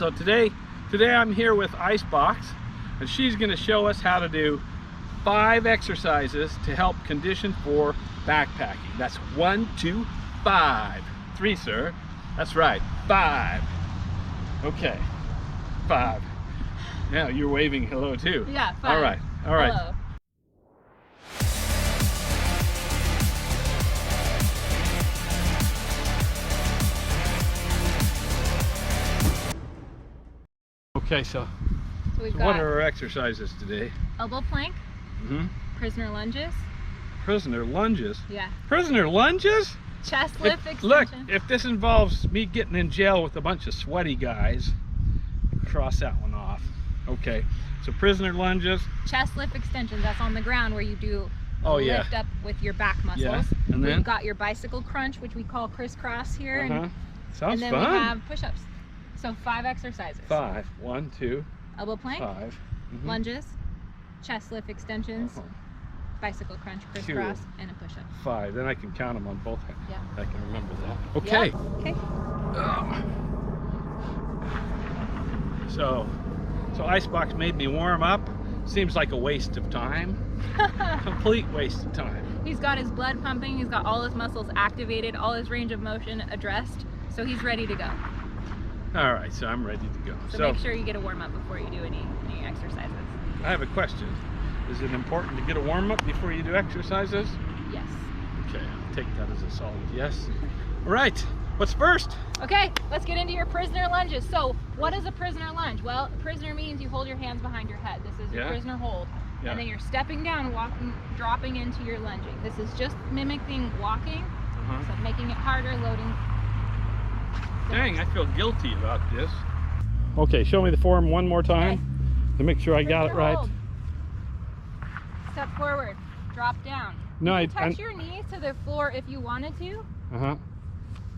So today I'm here with Icebox, and she's going to show us how to do 5 exercises to help condition for backpacking. That's 1, 2, 5. 3, sir. That's right. 5. Okay. 5. Yeah, you're waving hello too. Yeah, 5. All right. All right. Hello. Okay, so we've what got are our exercises today? elbow plank, prisoner lunges. Prisoner lunges? Yeah. Prisoner lunges? Chest lift extension. Look, if this involves me getting in jail with a bunch of sweaty guys, cross that one off. Okay, so prisoner lunges. Chest lift extensions, that's on the ground where you do a lift up with your back muscles. Yeah. And then we've got your bicycle crunch, which we call crisscross here. Sounds and then fun. we have push-ups. So 5 exercises. 5. 1, 2. Elbow plank. 5. Lunges. Chest lift extensions. Bicycle crunch, crisscross, and a push-up. 5. Then I can count them on both hands. Yeah. I can remember that. Okay. Yeah. Okay. So Icebox made me warm up. Seems like a waste of time. Complete waste of time. He's got his blood pumping. He's got all his muscles activated, all his range of motion addressed. So he's ready to go. All right, so I'm ready to go. So make sure you get a warm up before you do any exercises. I have a question. Is it important to get a warm up before you do exercises? Yes. Okay, I'll take that as a solid yes. All right, what's first? Okay, let's get into your prisoner lunges. So what is a prisoner lunge? Well, a prisoner means you hold your hands behind your head. This is your prisoner hold. And then you're stepping down, walking, dropping into your lunging. This is just mimicking walking, so making it harder, loading. Dang, I feel guilty about this. Okay, show me the form one more time to make sure I got it right. Hold. Step forward, drop down. No, you can touch your knees to the floor if you wanted to.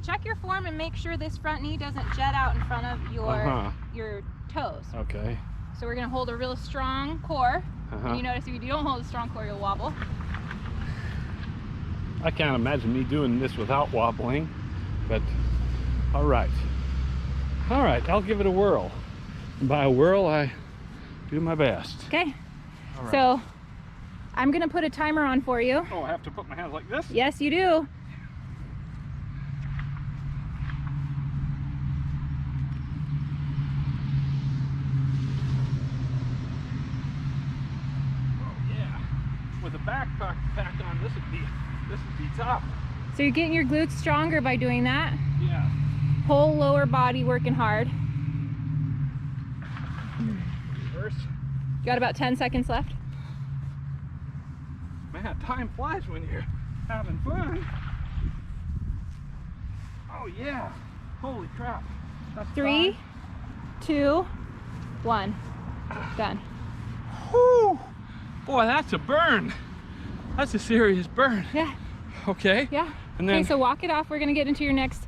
Check your form and make sure this front knee doesn't jet out in front of your toes. Okay. So we're gonna hold a real strong core. And you notice if you don't hold a strong core, you'll wobble. I can't imagine me doing this without wobbling, but all right. All right, I'll give it a whirl. And by a whirl, I do my best. Okay. All right. So I'm gonna put a timer on for you. Oh, I have to put my hands like this? Yes, you do. With a backpack on, this would be tough. So you're getting your glutes stronger by doing that. Yeah. Whole lower body working hard. Reverse. You got about 10 seconds left. Man, time flies when you're having fun. Oh yeah. Holy crap. That's 3, 5. 2, 1. Done. Whew. Boy, that's a burn. That's a serious burn. Yeah. Okay. Yeah. And then, okay, so walk it off. We're gonna get into your next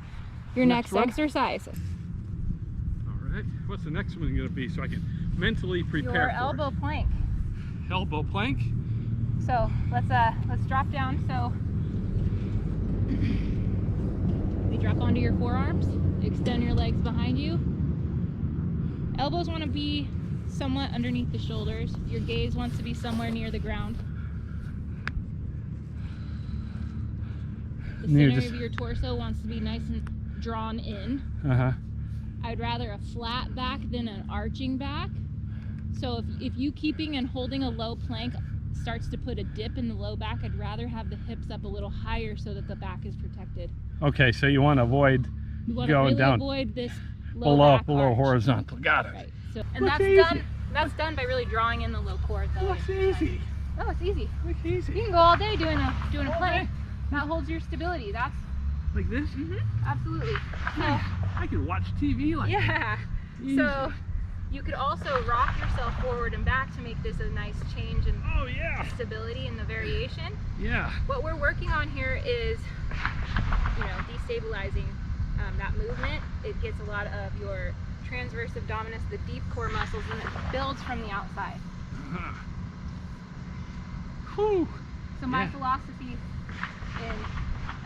exercise. All right. What's the next one gonna be so I can mentally prepare Your for elbow plank. Elbow plank. So let's drop down. So you drop onto your forearms. Extend your legs behind you. Elbows want to be somewhat underneath the shoulders. Your gaze wants to be somewhere near the ground. The center of your torso wants to be nice and drawn in. I'd rather a flat back than an arching back. So if you keeping and holding a low plank starts to put a dip in the low back, I'd rather have the hips up a little higher so that the back is protected. Okay, so you want to avoid going down avoid this below horizontal. Got it. Right. So, and that's done by really drawing in the low core. Oh, it's easy. Oh, it's easy. It's easy. You can go all day doing a plank. That holds your stability. That's like this. Absolutely. So I could watch TV like that. Easy. So you could also rock yourself forward and back to make this a nice change in stability in the variation. Yeah. What we're working on here is, destabilizing that movement. It gets a lot of your transverse abdominis, the deep core muscles, and it builds from the outside. Whew. So my philosophy in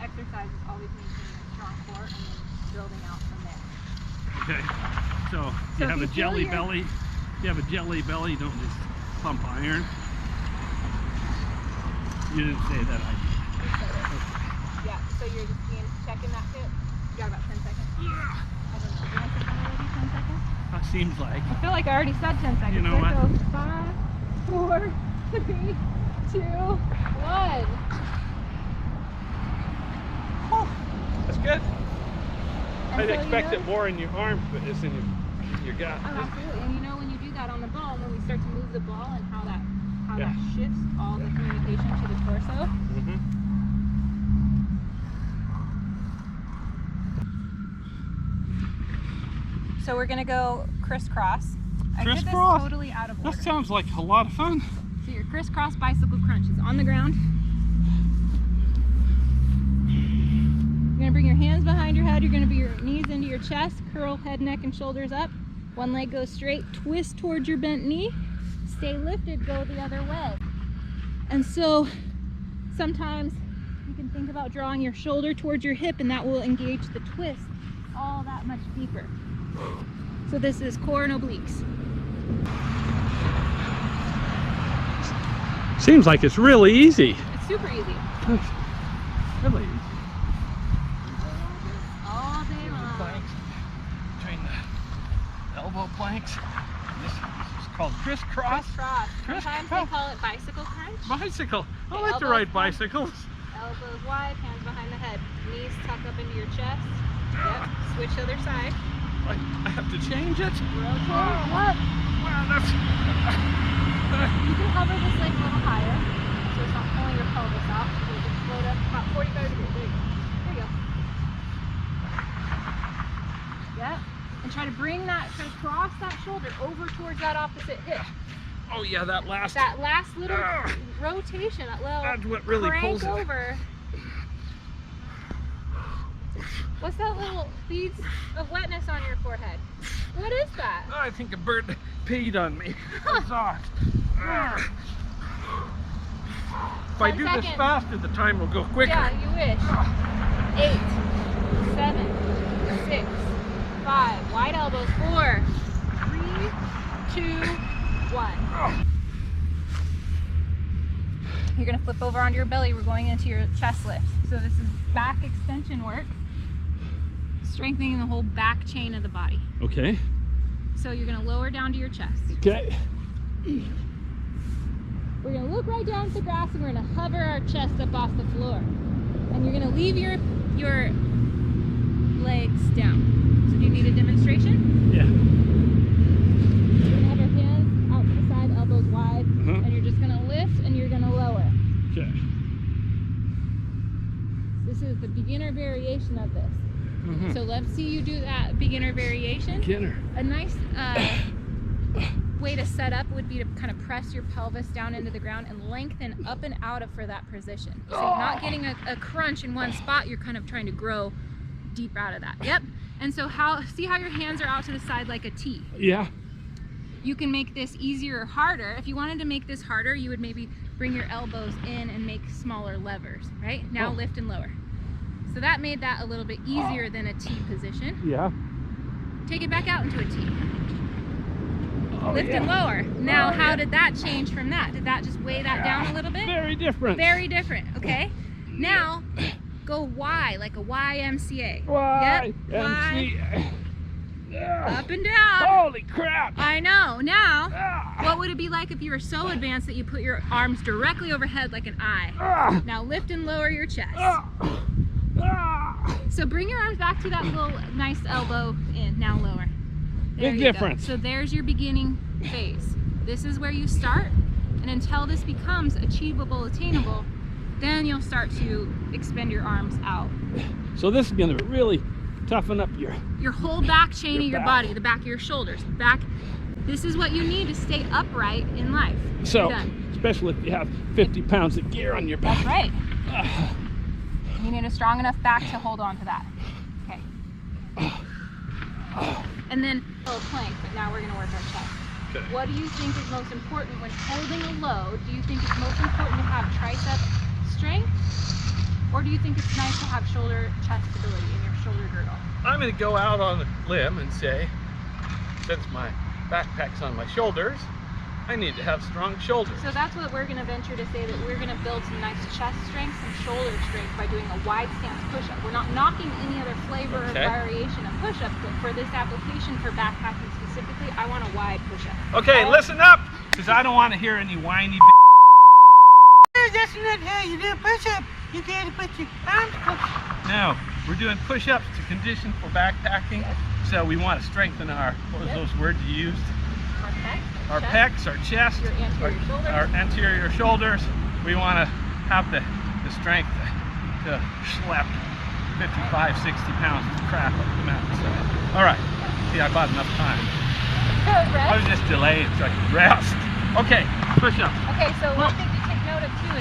exercise is always maintaining a strong core and then building out from there. Okay. So if So you have if a you jelly feel your- belly, if you have a jelly belly, don't just pump iron. You didn't say that, I Yeah, so you're just checking that hip. You got about 10 seconds. I don't know. Do you want to say already 10 seconds? That seems like. I feel like I already said 10 seconds. You know what? So 5, 4, 3, 2, 1. That's good. And I'd so, expect you know, it more in your arms, but it's in your gut. Oh, absolutely. And you know, when you do that on the ball, when we start to move the ball and how that Yeah. shifts all the communication to the torso. So we're gonna go crisscross. I did this Crisscross? totally out of order. That sounds like a lot of fun. So your crisscross bicycle crunch is on the ground. You're gonna bring your hands behind your head. You're gonna bring your knees into your chest, curl head, neck, and shoulders up. One leg goes straight, twist towards your bent knee. Stay lifted, go the other way. And so sometimes you can think about drawing your shoulder towards your hip, and that will engage the twist all that much deeper. So this is core and obliques. Seems like it's really easy. It's super easy. Really easy. All day long. Planks, between the elbow planks. This is called crisscross. Crisscross. Sometimes they Crisscross. call it bicycle crunch. Bicycle. I The like to elbows ride come. bicycles. Elbows wide, hands behind the head. Knees tuck up into your chest. Yep. Switch other side. I have to change it. Rotate. Wow, that's. You can hover this leg a little higher, so it's not pulling your pelvis out. So you just float up about 45 degrees. There you go. There you go. Yep. And try to bring that, try to cross that shoulder over towards that opposite hip. Oh yeah, that last. That last little Ah. rotation, that little That's what really crank pulls it. over. What's that little beads of wetness on your forehead? What is that? Oh, I think a bird peed on me. It's off. If I 10 do this seconds. faster, the time will go quicker. Yeah, you wish. 8, 7, 6, 5. Wide elbows. 4, 3, 2, 1. You're gonna flip over onto your belly. We're going into your chest lift. So this is back extension work, strengthening the whole back chain of the body. Okay. So you're gonna lower down to your chest. Okay. We're gonna look right down at the grass and we're gonna hover our chest up off the floor. And you're gonna leave your legs down. So do you need a demonstration? Yeah. You're gonna have your hands out to the side, elbows wide, and you're just gonna lift and you're gonna lower. Okay. This is the beginner variation of this. So let's see you do that beginner variation. Beginner. A nice way to set up would be to kind of press your pelvis down into the ground and lengthen up and out of for that position. So you're not getting a crunch in one spot, you're kind of trying to grow deep out of that. Yep. And so see how your hands are out to the side like a T. Yeah. You can make this easier or harder. If you wanted to make this harder, you would maybe bring your elbows in and make smaller levers, right? Now lift and lower. So that made that a little bit easier than a T position. Yeah. Take it back out into a T. Oh, Lift and lower. Now, how did that change from that? Did that just weigh that down a little bit? Very different. Very different, okay? Now, go Y, like a YMCA. Y, Yep, Y, Yeah. up and down. Holy crap. I know. Now, Ah. what would it be like if you were so advanced that you put your arms directly overhead like an I? Ah. Now lift and lower your chest. Ah. Ah. So bring your arms back to that little nice elbow in. Now lower. There Big you go. difference. So there's your beginning phase. This is where you start, and until this becomes achievable, attainable, then you'll start to expend your arms out. So this is going to really toughen up Your whole back chain Your of your back. body, the back of your shoulders, the back. This is what you need to stay upright in life. So, You're done. especially if you have 50 pounds of gear on your back. That's right. Ah. You need a strong enough back to hold on to that. Okay. And then a plank, but now we're going to work our chest. Okay. What do you think is most important when holding a load? Do you think it's most important to have tricep strength? Or do you think it's nice to have shoulder chest stability in your shoulder girdle? I'm going to go out on a limb and say since my backpack's on my shoulders, I need to have strong shoulders. So that's what we're going to venture to say, that we're going to build some nice chest strength, some shoulder strength by doing a wide stance push-up. We're not knocking any other flavor or variation of push-ups, but for this application, for backpacking specifically, I want a wide push-up. Okay, listen up, because I don't want to hear any whiny That's not how you do a push-up. You gotta put your arms up. No, we're doing push-ups to condition for backpacking. So we want to strengthen our, what was those words you used? Our pecs, our chest, our anterior shoulders. We want to have the strength to schlep 55, 60 pounds of crap up the mountainside. All right, see, I bought enough time. I was just delaying so I could rest. Okay, push-ups. Okay, so one thing to take note of too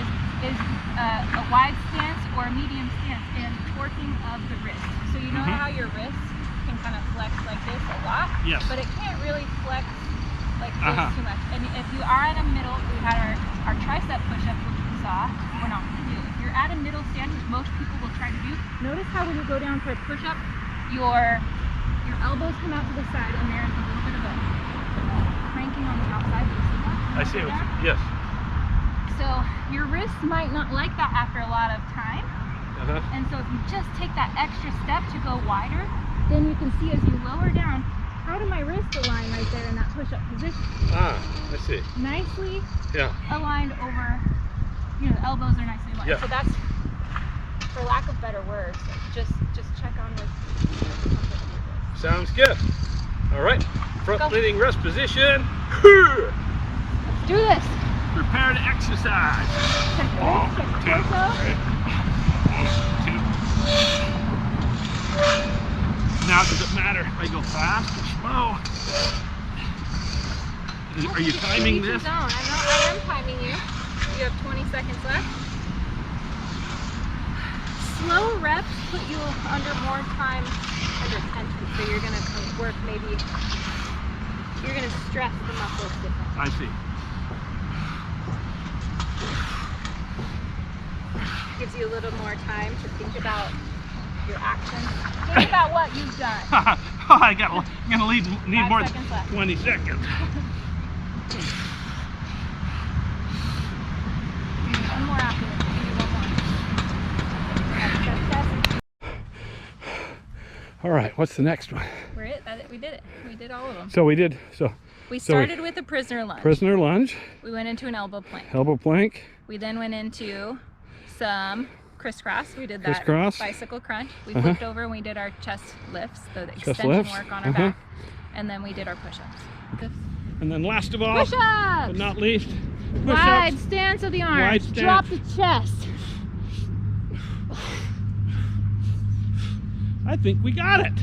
is a wide stance or a medium stance and torquing of the wrist. So you know how your wrists can kind of flex like this a lot? Yes. But it can't really flex like this too much. And if you are at a middle, we had our tricep push-up, which we saw, we're not going to do. If you're at a middle stance, which most people will try to do, notice how when you go down for a push-up, your elbows come out to the side and there's a little bit of a cranking on the outside. Do you see that? I see what you, yes. So your wrists might not like that after a lot of time. And so if you just take that extra step to go wider, then you can see as you lower down, how do my wrists align right there in that push-up position? Ah, I see. Nicely aligned over, you know, the elbows are nicely aligned. Yeah. So that's, for lack of better words, just check on with. Sounds good. All right, front leaning rest position. Let's do this. Prepare to exercise. Check the wrist, check the torso. Now, does it matter if I go fast or slow? Are you timing this? I am timing you. You have 20 seconds left. Slow reps put you under more time under tension, so you're going to work maybe, you're going to stress the muscles differently. I see. Gives you a little more time to think about your actions. Think about what you've done. I'm gonna need more than 20 seconds. One more after this. One more. All right, what's the next one? We're it. We did it. We did all of them. So we did. We started with a prisoner lunge. Prisoner lunge. We went into an elbow plank. Elbow plank. We then went into some crisscross. We did that bicycle crunch. We flipped over and we did our chest lifts, the extension work on our back. And then we did our push-ups. And then last of all, push-ups! but not least, push-ups. Wide stance of the arms. Wide stance. Drop the chest. I think we got it.